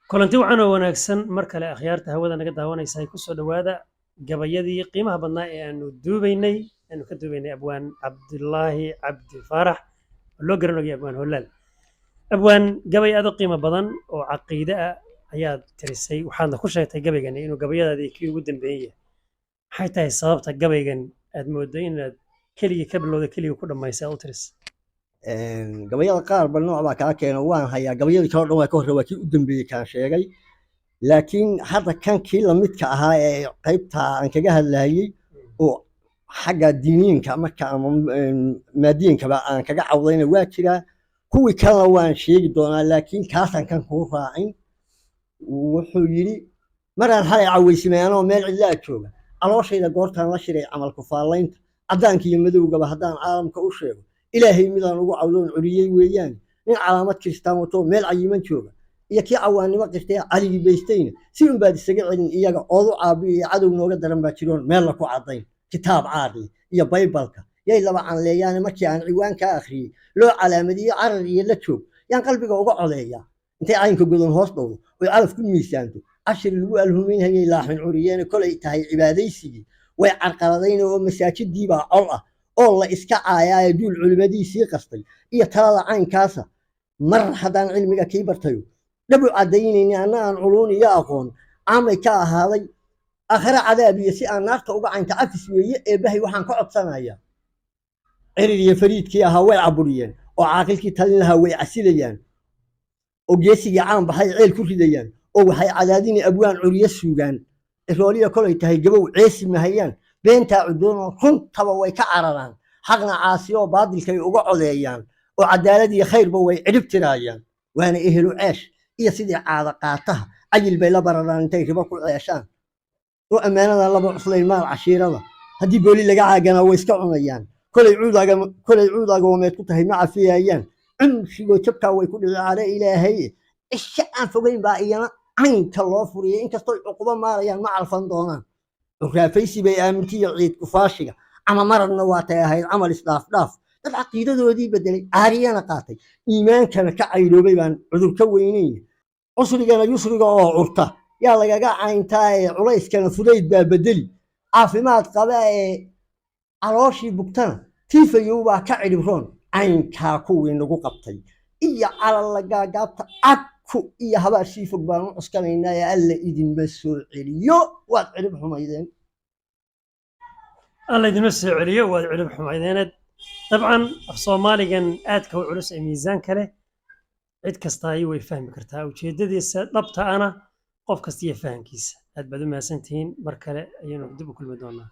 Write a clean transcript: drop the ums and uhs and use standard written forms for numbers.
kulanti wacan oo wanaagsan mar kale akhyaarta hawada naga daawanaysa ay ku soo dhawaada gabayadii qiimaha badnaa ee aanu ka duubaynay abwaan cabdulaahi cabdi faarax oo loo garanayay abwaan hollaal abwaan gabay aad u qiimo badan oo caqiide ah ayaad tirisay waxaadna ku sheegtay gabaygani inuu gabayadaadii kii ugu dambeeyey yahay maxay tahay sababta gabaygan aad mooddo inaad keligii ka bilowda keligii ku dhammaysay aad u tiris gabayada qaar ba nooc baa kala keena waan hayaa gabayadii kale oo dhan waa ka horreeya waa kii u dambeeyey kaan sheegay laakiin hadda kan kii lamidka ahaa ee qaybta aan kaga hadlayay oo xagga diiniinka marka ama maadiinkaba aan kaga cawdayna waa jiraa kuwii kalena waan sheegi doonaa laakiin kaasaan kan kuu raacin wuxuu yidhi maraan xalay cawaysimay anoo meel cidlaa jooga calooshayda goortaan la shiray camalku faallaynta caddaanka iyo madowgaba haddaan caalamka u sheego ilaahay midaan ugu cawdoon curiyey weeyaan nin calaamad kiristaan wato meel cayiman jooga iyo kii cawaannimo qirtay caligii baystayna si unbaad isaga celin iyaga oodu caabiyo iyo cadow nooga daran baa jiroon meel la ku caddayn kitaab caadli iyo baybalka yay laba canleeyaane markii aan ciwaankaa akhriyey loo calaamadiyey carar iyo la joog yaan qalbiga uga codeeyaa intay caynka godon hoos dhowdo oy calaf ku miisaanto cashir lagu alhumaynhayay laaxin curiyeene kolay tahay cibaadaysigii way carqaladayna oo masaajidiibaa col ah oo la iska caayaaye duul culimadiisii qastay iyo talada caynkaasa mar haddaan cilmiga kii bartayo dhabu caddaynayni anna aan culuun iyo aqoon caamay ka ahaaday aakhare cadaabiyo si aan naarta uga caynta cafis weeye eebbahay waxaan ka codsanayaa cirir iyo fariidkii ahaa way caburiyeen oo caaqilkii talin lahaa way casilayaan oo geesigii caan baxay ceel ku ridayaan oo waxay cadaadini abwaan curiye suugaan irooliya kolay tahay gabow ceesi mahayaan beentaa cudoonoo runtaba way ka cararaan xaqna caasiyoo baadilkay uga codeeyaan oo cadaalad iyo khayrba way cidhib tiraayaan waana ehelu ceesh iyo sidii caada qaataha cayil bay la bararaan intay ribo ku ceeshaan oo ammaanadan laba cuslayn maal cashiirada haddii booli laga caaganaa way iska cunayaan kolay cuudaaga wameed ku tahay ma cafiyayaan cumshigoo jabkaa way ku dhicicaare ilaahay isha aan fogayn baa iyana caynka loo furiyay inkastoo cuqubo maarayaan ma calfan doonaan raafaysi bay aamintiyo ciid kufaashiga ama maradna waatay ahayd camal isdhaafdhaaf dad caqiidadoodii bedelay caariyana qaatay iimaankana ka caydoobay baan cudur ka weynayna cusrigana yusriga oo curta yaa lagaga cayntaa ee culayskana fudayd baa bedeli caafimaad qaba ee calooshii bugtana tiifayow baa ka cidhibroon caynkaa kuwii nagu qabtay iyo calalla gaagaabta cagku iyo habaar sii fog baan u cuskanaynaa ee alla idinma soo celiyo waad cidhib xumaydeen alla idinma soo celiyo waad cidhib xumaydeened dabcan af soomaaligan aadka u culus ee miisaanka leh cid kasta ayuu way fahmi kartaa ujeeddadiisa dhabta ana qof kasta iyo fahankiisa aad baad u mahadsantihiin mar kale ayaynu dib u kulmi doonaa